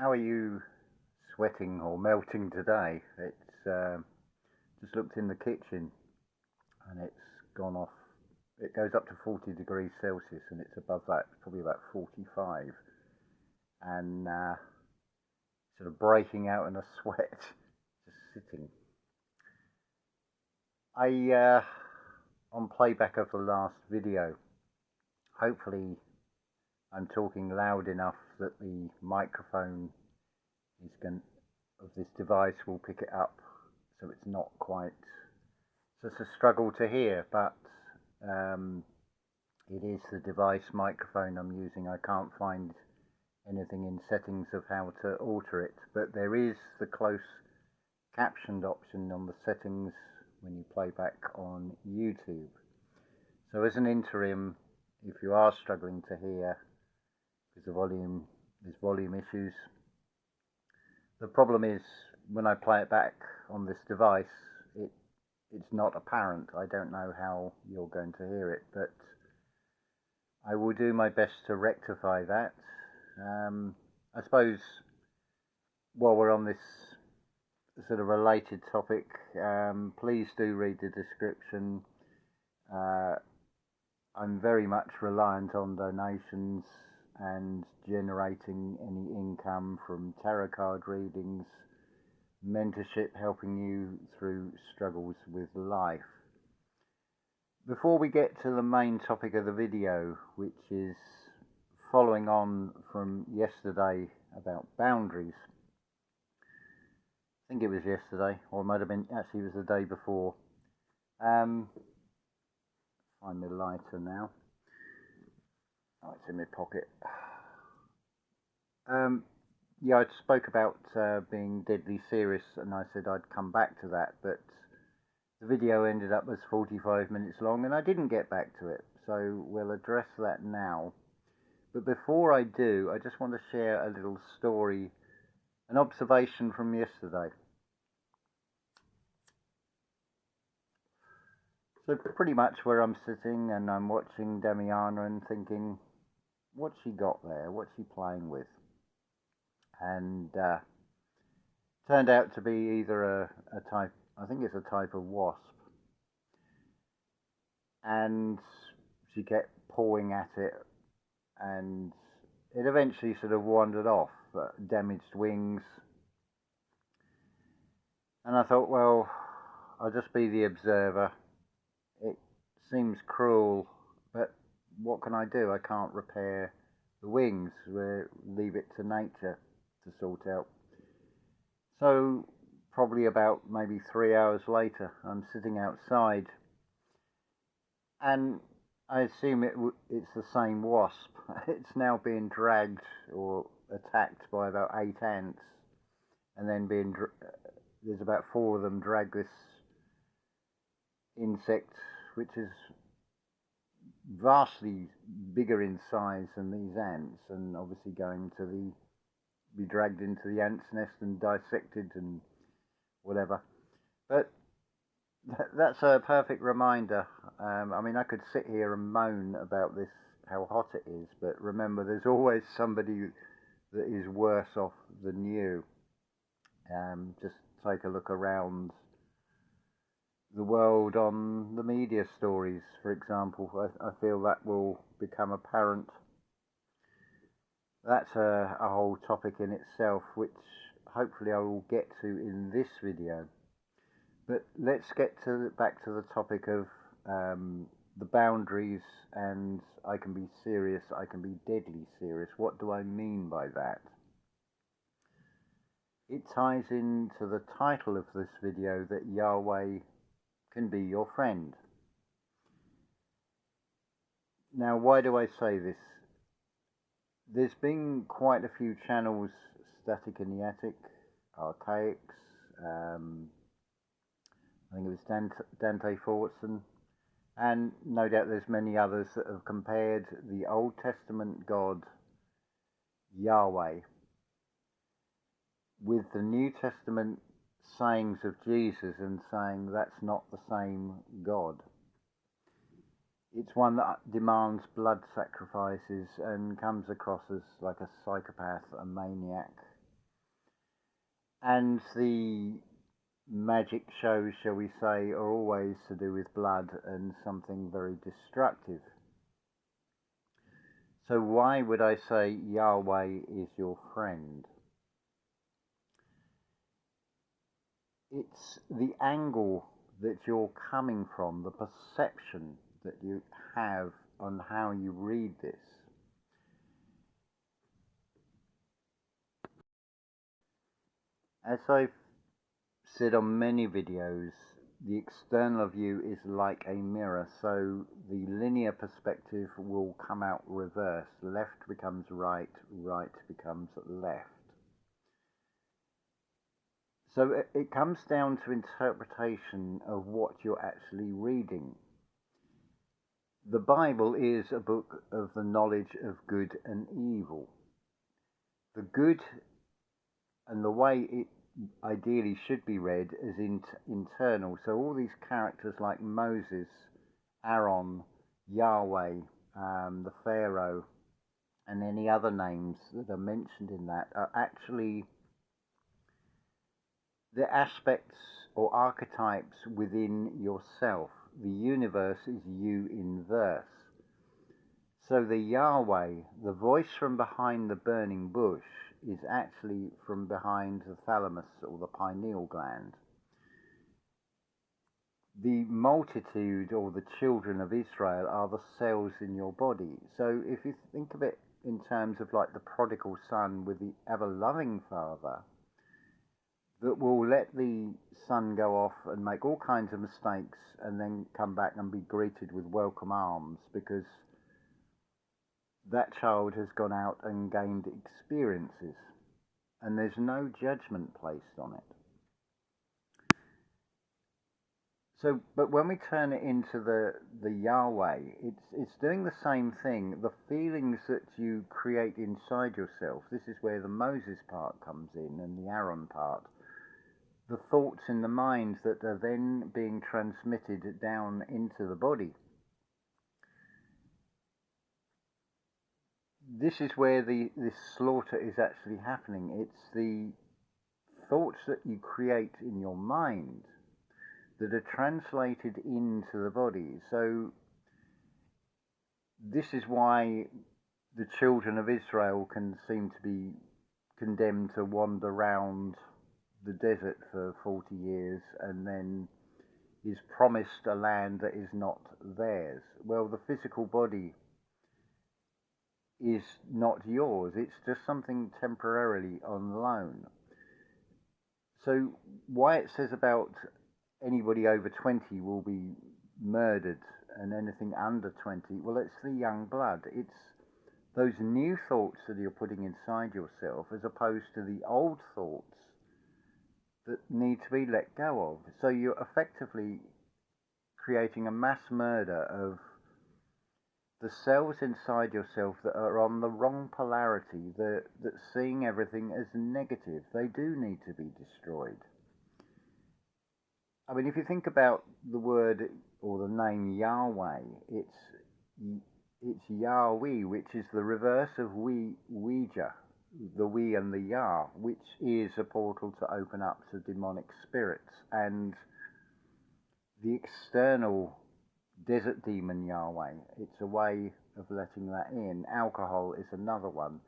How are you sweating or melting today? It's just looked in the kitchen and it's gone off. It goes up to 40 degrees Celsius and it's above that, probably about 45, and sort of breaking out in a sweat, just sitting. On playback of the last video, hopefully I'm talking loud enough that the microphone of this device will pick it up, so it's not quite. So it's a struggle to hear, but it is the device microphone I'm using. I can't find anything in settings of how to alter it, but there is the close captioned option on the settings when you play back on YouTube. So as an interim, if you are struggling to hear because there's volume issues, the problem is when I play it back on this device, it's not apparent. I don't know how you're going to hear it, but I will do my best to rectify that. I suppose while we're on this sort of related topic, please do read the description. I'm very much reliant on donations and generating any income from tarot card readings, mentorship, helping you through struggles with life. Before we get to the main topic of the video, which is following on from yesterday about boundaries, I think it was yesterday, or it might have been, actually it was the day before. Find my lighter now. Oh, it's in my pocket. Yeah, I spoke about being deadly serious, and I said I'd come back to that, but the video ended up as 45 minutes long, and I didn't get back to it, so we'll address that now. But before I do, I just want to share a little story, an observation from yesterday. So pretty much where I'm sitting and I'm watching Damiana and thinking, what's she got there? What's she playing with? And turned out to be either a type, I think it's a type of wasp. And she kept pawing at it, and it eventually sort of wandered off, damaged wings. And I thought, well, I'll just be the observer. It seems cruel, but what can I do? I can't repair the wings. Leave it to nature to sort out. So probably about maybe 3 hours later, I'm sitting outside, and I assume it's the same wasp. It's now being dragged or attacked by about 8 ants, and then there's about 4 of them drag this insect, which is vastly bigger in size than these ants, and obviously going to be dragged into the ant's nest and dissected and whatever. But that's a perfect reminder. I mean, I could sit here and moan about this, how hot it is, but remember, there's always somebody that is worse off than you. Just take a look around the world on the media stories, for example. I feel that will become apparent. That's a whole topic in itself, which hopefully I will get to in this video. But let's get back to the topic of the boundaries, and I can be serious, I can be deadly serious. What do I mean by that? It ties into the title of this video, that Yahweh can be your friend. Now, why do I say this? There's been quite a few channels, Static in the Attic, Archaics, I think it was Dante Fortson, and no doubt there's many others that have compared the Old Testament God, Yahweh, with the New Testament sayings of Jesus, and saying that's not the same God. It's one that demands blood sacrifices and comes across as like a psychopath, a maniac, And the magic shows, shall we say, are always to do with blood and something very destructive. So why would I say Yahweh is your friend? It's the angle that you're coming from, the perception that you have on how you read this. As I've said on many videos, the external view is like a mirror, so the linear perspective will come out reversed. Left becomes right, right becomes left. So it comes down to interpretation of what you're actually reading. The Bible is a book of the knowledge of good and evil. The good and the way it ideally should be read is internal. So all these characters like Moses, Aaron, Yahweh, the Pharaoh, and any other names that are mentioned in that are actually the aspects or archetypes within yourself. The universe is you in verse. So the Yahweh, the voice from behind the burning bush, is actually from behind the thalamus or the pineal gland. The multitude or the children of Israel are the cells in your body. So if you think of it in terms of like the prodigal son with the ever-loving father, that will let the son go off and make all kinds of mistakes and then come back and be greeted with welcome arms because that child has gone out and gained experiences and there's no judgment placed on it. So, but when we turn it into the Yahweh, it's doing the same thing. The feelings that you create inside yourself, this is where the Moses part comes in and the Aaron part. The thoughts in the mind that are then being transmitted down into the body. This is where this slaughter is actually happening. It's the thoughts that you create in your mind that are translated into the body. So this is why the children of Israel can seem to be condemned to wander around the desert for 40 years and then is promised a land that is not theirs. Well, the physical body is not yours. It's just something temporarily on loan. So why it says about anybody over 20 will be murdered and anything under 20, well, it's the young blood. It's those new thoughts that you're putting inside yourself as opposed to the old thoughts that need to be let go of. So you're effectively creating a mass murder of the cells inside yourself that are on the wrong polarity, that seeing everything as negative. They do need to be destroyed. I mean, if you think about the word or the name Yahweh, it's Yahweh, which is the reverse of Ouija, the we and the Yah, which is a portal to open up to demonic spirits. And the external desert demon Yahweh, it's a way of letting that in. Alcohol is another one.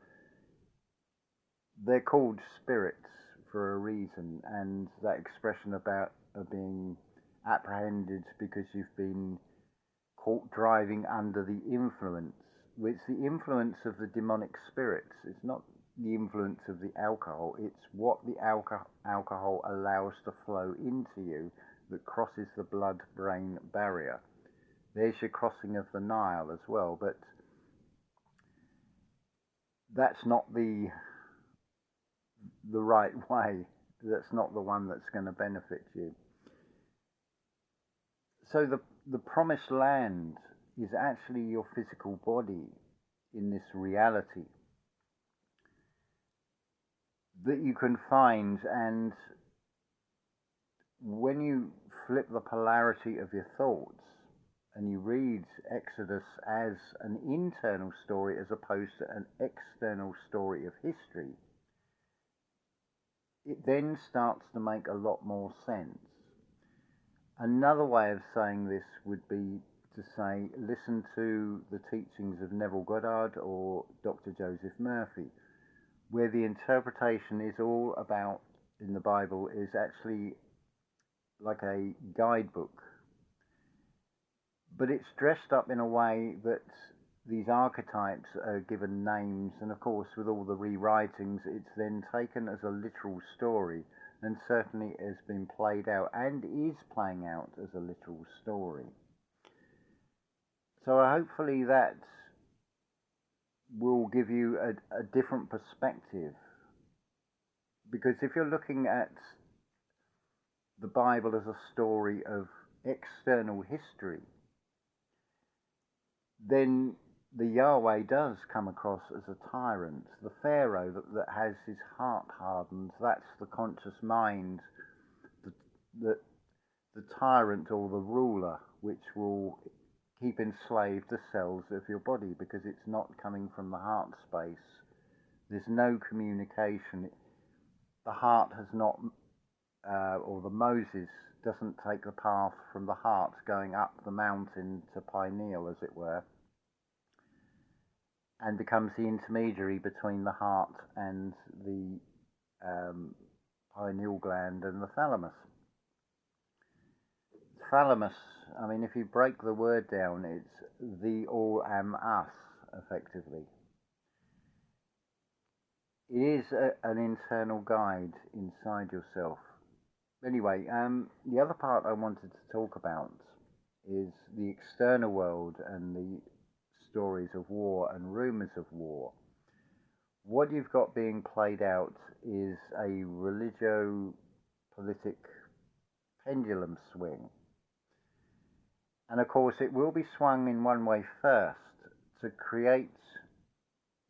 They're called spirits for a reason, and that expression about being apprehended because you've been caught driving under the influence. It's the influence of the demonic spirits. It's not the influence of the alcohol. It's what the alcohol allows to flow into you that crosses the blood-brain barrier. There's your crossing of the Nile as well, but that's not the right way. That's not the one that's going to benefit you. So the promised land is actually your physical body in this reality that you can find, and when you flip the polarity of your thoughts and you read Exodus as an internal story as opposed to an external story of history, it then starts to make a lot more sense. Another way of saying this would be to say, listen to the teachings of Neville Godard or Dr. Joseph Murphy, where the interpretation is all about, in the Bible, is actually like a guidebook. But it's dressed up in a way that these archetypes are given names, and of course with all the rewritings it's then taken as a literal story, and certainly has been played out and is playing out as a literal story. So hopefully that will give you a different perspective, because if you're looking at the Bible as a story of external history, then the Yahweh does come across as a tyrant. The Pharaoh that has his heart hardened, that's the conscious mind, the tyrant or the ruler, which will keep enslaved the cells of your body, because it's not coming from the heart space. There's no communication. The heart has not, or the Moses doesn't take the path from the heart going up the mountain to pineal, as it were, and becomes the intermediary between the heart and the pineal gland and the thalamus. Thalamus, I mean, if you break the word down, it's the all am us, effectively. It is an internal guide inside yourself. Anyway, the other part I wanted to talk about is the external world and the stories of war and rumours of war. What you've got being played out is a religio-politic pendulum swing. And of course it will be swung in one way first to create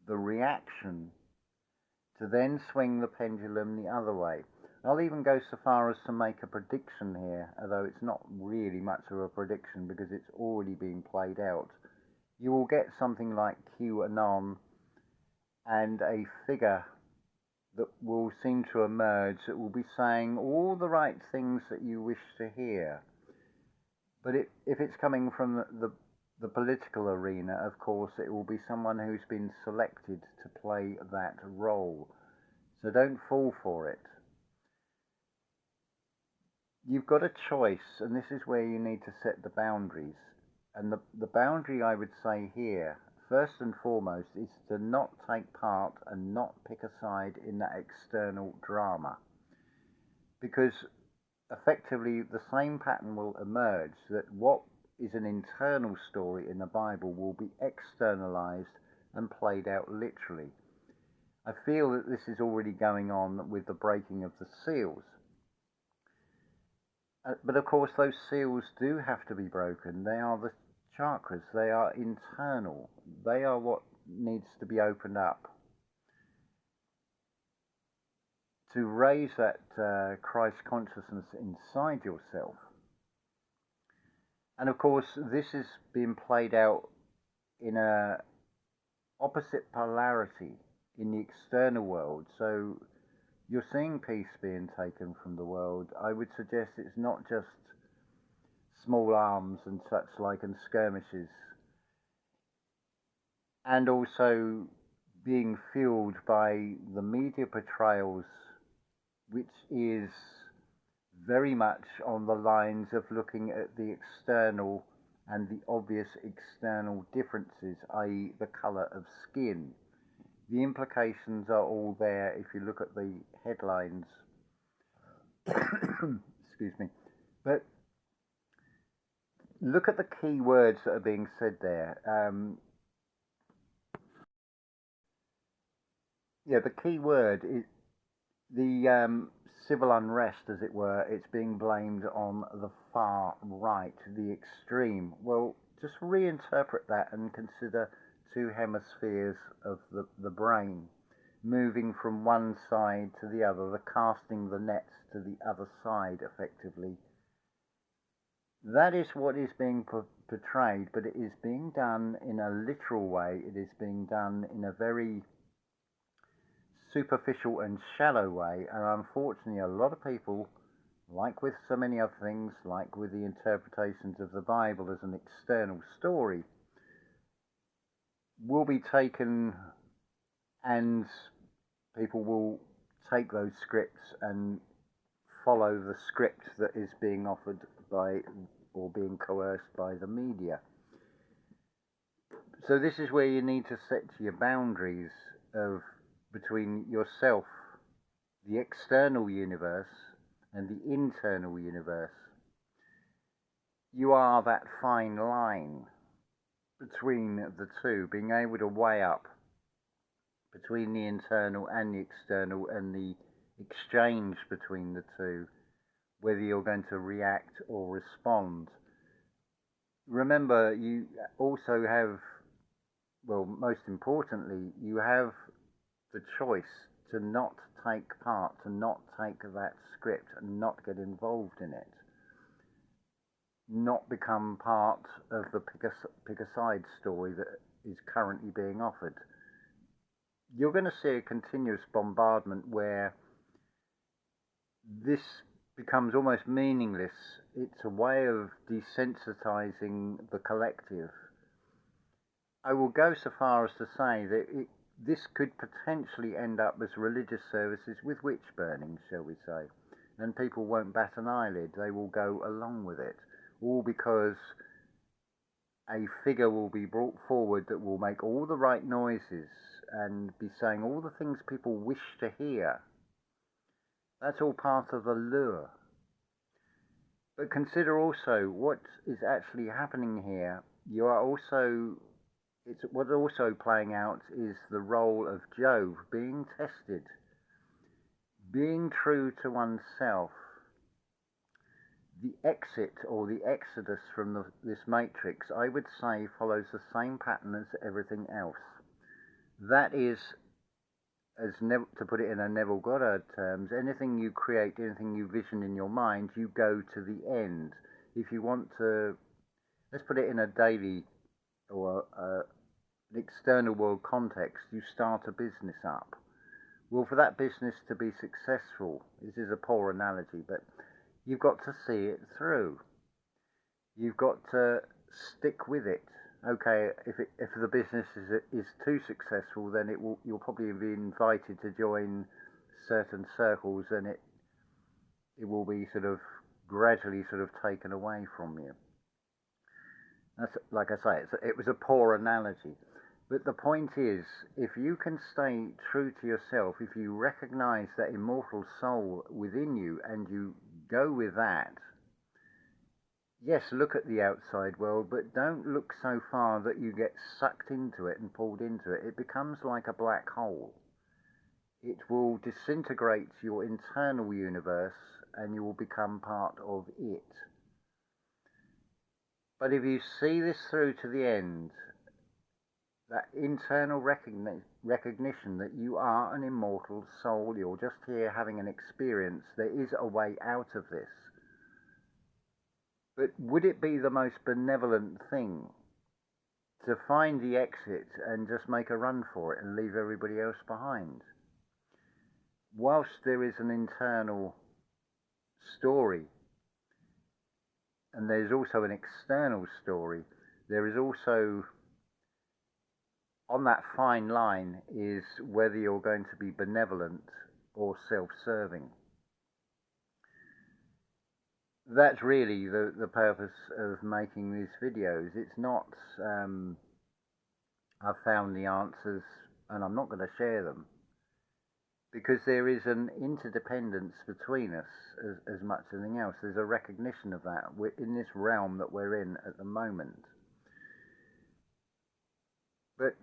the reaction, to then swing the pendulum the other way. I'll even go so far as to make a prediction here, although it's not really much of a prediction because it's already being played out. You will get something like QAnon and a figure that will seem to emerge that will be saying all the right things that you wish to hear. But if it's coming from the political arena, of course, it will be someone who's been selected to play that role. So don't fall for it. You've got a choice, and this is where you need to set the boundaries. And the boundary I would say here, first and foremost, is to not take part and not pick a side in that external drama. Because effectively the same pattern will emerge, that what is an internal story in the Bible will be externalized and played out literally. I feel that this is already going on with the breaking of the seals. But of course those seals do have to be broken. They are the chakras, they are internal, they are what needs to be opened up to raise that Christ consciousness inside yourself. And of course this is being played out in a opposite polarity in the external world. So you're seeing peace being taken from the world. I would suggest it's not just small arms and such like and skirmishes, and also being fueled by the media portrayals, which is very much on the lines of looking at the external and the obvious external differences, i.e. the colour of skin. The implications are all there if you look at the headlines. Excuse me. But look at the key words that are being said there. The key word is the civil unrest, as it were. It's being blamed on the far right, the extreme. Well, just reinterpret that and consider two hemispheres of the brain moving from one side to the other, the casting the nets to the other side, effectively. That is what is being portrayed, but it is being done in a literal way. It is being done in a very superficial and shallow way, and unfortunately a lot of people, like with so many other things, like with the interpretations of the Bible as an external story, will be taken, and people will take those scripts and follow the script that is being offered by or being coerced by the media. So this is where you need to set your boundaries of between yourself, the external universe, and the internal universe. You are that fine line between the two, being able to weigh up between the internal and the external, and the exchange between the two, whether you're going to react or respond. Remember, you also have, well, most importantly, you have the choice to not take part, to not take that script and not get involved in it. Not become part of the pick a side story that is currently being offered. You're going to see a continuous bombardment where this becomes almost meaningless. It's a way of desensitizing the collective. I will go so far as to say that this could potentially end up as religious services with witch burning, shall we say, and people won't bat an eyelid. They will go along with it, all because a figure will be brought forward that will make all the right noises and be saying all the things people wish to hear. That's all part of the lure. But consider also what is actually happening here. You are also, what's also playing out is the role of Jove being tested, being true to oneself. The exit or the exodus from this matrix, I would say, follows the same pattern as everything else. That is, to put it in a Neville Godard terms, anything you create, anything you vision in your mind, you go to the end. If you want to, let's put it in a daily or an external world context, you start a business up. Well, for that business to be successful, this is a poor analogy, but you've got to see it through. You've got to stick with it. Okay, if the business is too successful, then you'll probably be invited to join certain circles, and it will be sort of gradually sort of taken away from you. That's, like I say, it was a poor analogy. But the point is, if you can stay true to yourself, if you recognize that immortal soul within you and you go with that, yes, look at the outside world, but don't look so far that you get sucked into it and pulled into it. It becomes like a black hole. It will disintegrate your internal universe and you will become part of it. But if you see this through to the end, that internal recognition that you are an immortal soul, you're just here having an experience, there is a way out of this. But would it be the most benevolent thing to find the exit and just make a run for it and leave everybody else behind? Whilst there is an internal story, and there's also an external story, there is also, on that fine line, is whether you're going to be benevolent or self-serving. That's really the purpose of making these videos. It's not, I've found the answers and I'm not going to share them, because there is an interdependence between us as much as anything else. There's a recognition of that. We're in this realm that we're in at the moment. But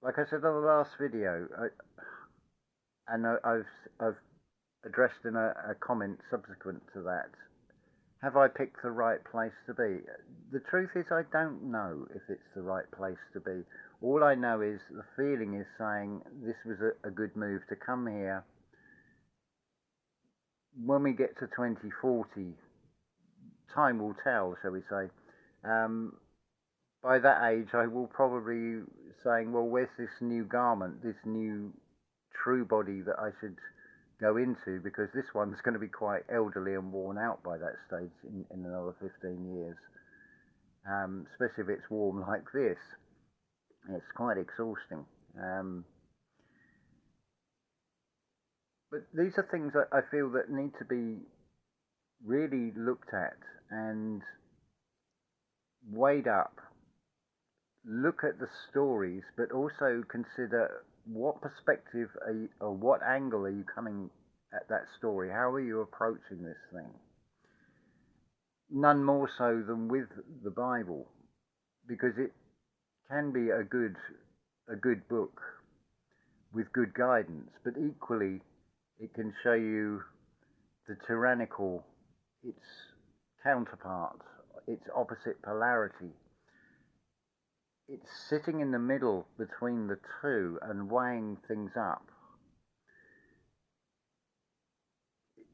like I said on the last video, I've addressed in a comment subsequent to that, have I picked the right place to be? The truth is, I don't know if it's the right place to be. All I know is the feeling is saying this was a good move to come here. When we get to 2040, time will tell, shall we say. By that age, I will probably saying, well, where's this new garment, this new true body that I should go into, because this one's going to be quite elderly and worn out by that stage in another 15 years, especially if it's warm like this. It's quite exhausting. But these are things that I feel that need to be really looked at and weighed up. Look at the stories, but also consider what perspective or what angle are you coming at that story? How are you approaching this thing? None more so than with the Bible, because it can be a good book with good guidance, but equally it can show you the tyrannical, its counterpart, its opposite polarity. It's sitting in the middle between the two and weighing things up.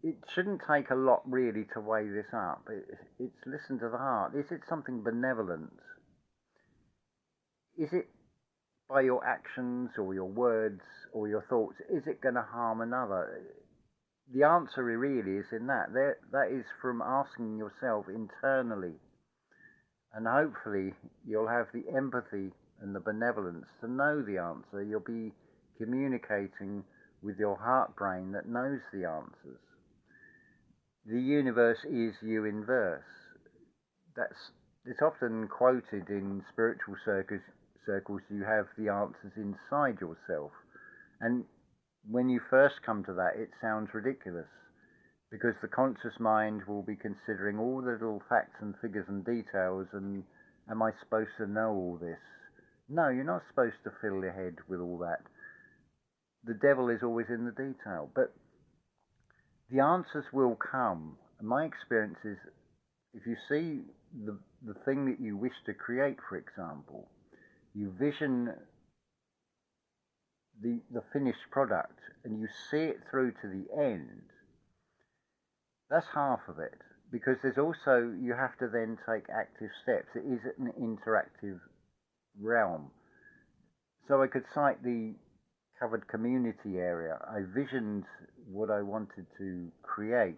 It shouldn't take a lot really to weigh this up. It's listen to the heart. Is it something benevolent? Is it by your actions or your words or your thoughts, is it going to harm another? The answer really is in that. That is from asking yourself internally. And hopefully you'll have the empathy and the benevolence to know the answer. You'll be communicating with your heart brain that knows the answers. The universe is you in verse. It's often quoted in spiritual circles, you have the answers inside yourself. And when you first come to that, it sounds ridiculous, because the conscious mind will be considering all the little facts and figures and details, and am I supposed to know all this? No, you're not supposed to fill your head with all that. The devil is always in the detail, but the answers will come. And my experience is, if you see the thing that you wish to create, for example, you vision the finished product and you see it through to the end, that's half of it, because there's also, you have to then take active steps. It is an interactive realm. So I could cite the covered community area. I visioned what I wanted to create,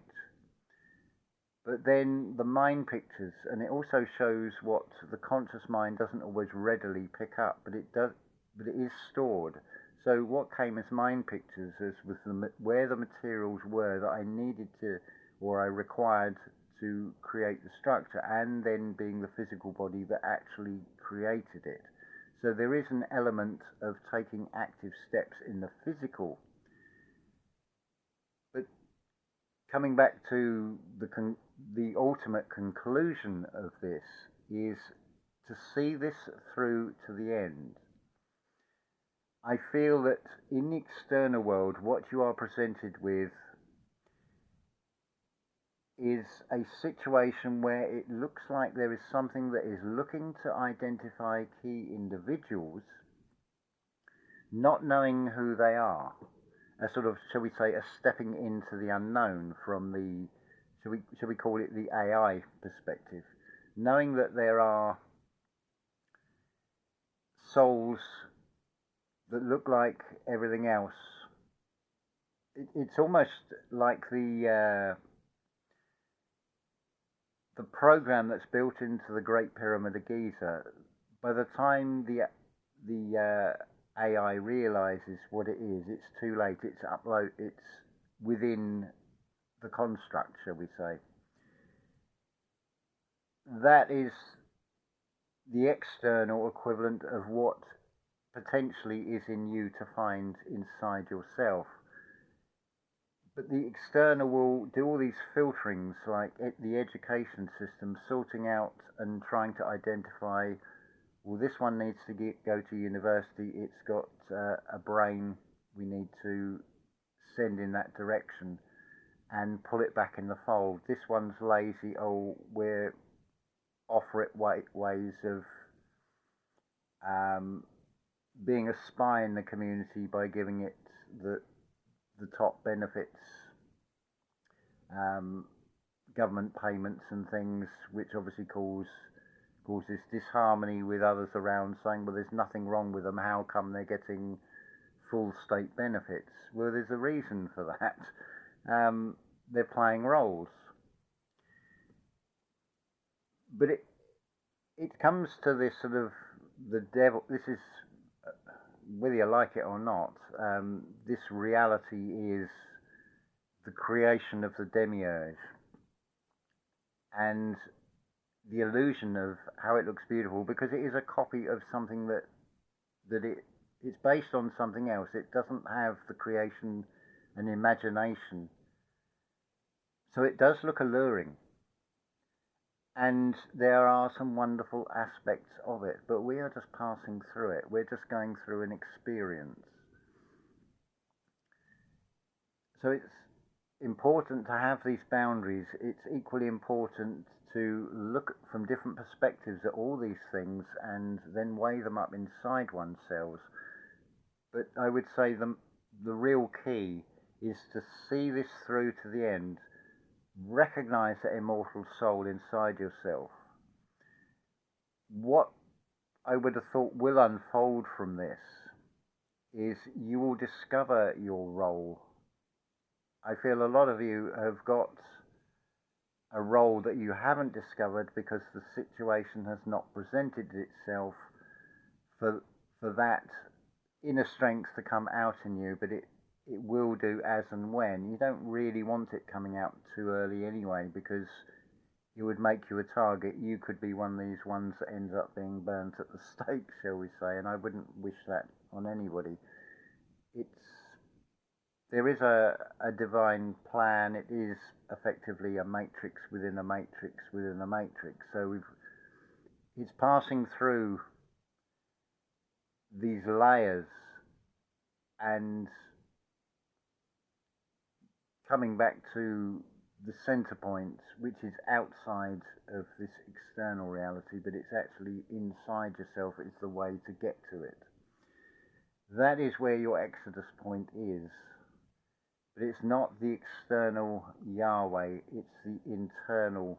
but then the mind pictures, and it also shows what the conscious mind doesn't always readily pick up, but it is stored. So what came as mind pictures was where the materials were that I needed to, or I required to create the structure, and then being the physical body that actually created it. So there is an element of taking active steps in the physical. But coming back to the ultimate conclusion of this is to see this through to the end. I feel that in the external world, what you are presented with is a situation where it looks like there is something that is looking to identify key individuals, not knowing who they are. A sort of, shall we say, a stepping into the unknown from the, shall we call it the AI perspective. Knowing that there are souls that look like everything else. It's almost like the program that's built into the Great Pyramid of Giza. By the time the AI realizes what it is, it's too late. It's within the construct, shall we say. That is the external equivalent of what potentially is in you to find inside yourself. But the external will do all these filterings, like the education system, sorting out and trying to identify, well, this one needs to go to university, it's got a brain, we need to send in that direction and pull it back in the fold. This one's lazy, oh, we're offer it ways of being a spy in the community by giving it the top benefits, government payments and things, which obviously causes disharmony with others around, saying, well, there's nothing wrong with them, how come they're getting full state benefits. Well, there's a reason for that. They're playing roles. But it comes to this sort of the devil. This is, whether you like it or not, this reality is the creation of the demiurge and the illusion of how it looks beautiful, because it is a copy of something it's based on something else. It doesn't have the creation and imagination, so it does look alluring. And there are some wonderful aspects of it, but we are just passing through it. We're just going through an experience. So it's important to have these boundaries. It's equally important to look from different perspectives at all these things and then weigh them up inside oneself. But I would say the real key is to see this through to the end. Recognize that immortal soul inside yourself. What I would have thought will unfold from this is you will discover your role. I feel a lot of you have got a role that you haven't discovered because the situation has not presented itself for that inner strength to come out in you, but it will do as and when. You don't really want it coming out too early anyway, because it would make you a target. You could be one of these ones that ends up being burnt at the stake, shall we say, and I wouldn't wish that on anybody. There is a divine plan. It is effectively a matrix within a matrix within a matrix. So it's passing through these layers and coming back to the center point, which is outside of this external reality, but it's actually inside yourself. It's the way to get to it. That is where your exodus point is. But it's not the external Yahweh, it's the internal,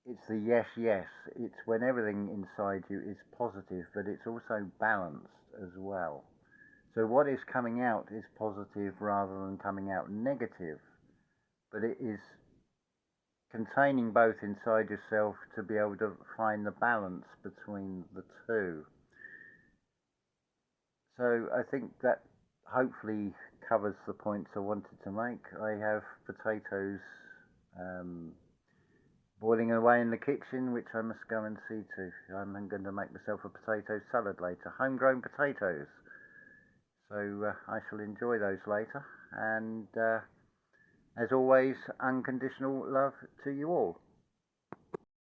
it's the yes, yes. It's when everything inside you is positive, but it's also balanced as well. So what is coming out is positive rather than coming out negative, but it is containing both inside yourself to be able to find the balance between the two. So I think that hopefully covers the points I wanted to make. I have potatoes boiling away in the kitchen, which I must go and see to. I'm going to make myself a potato salad later, homegrown potatoes. So I shall enjoy those later. And as always, unconditional love to you all.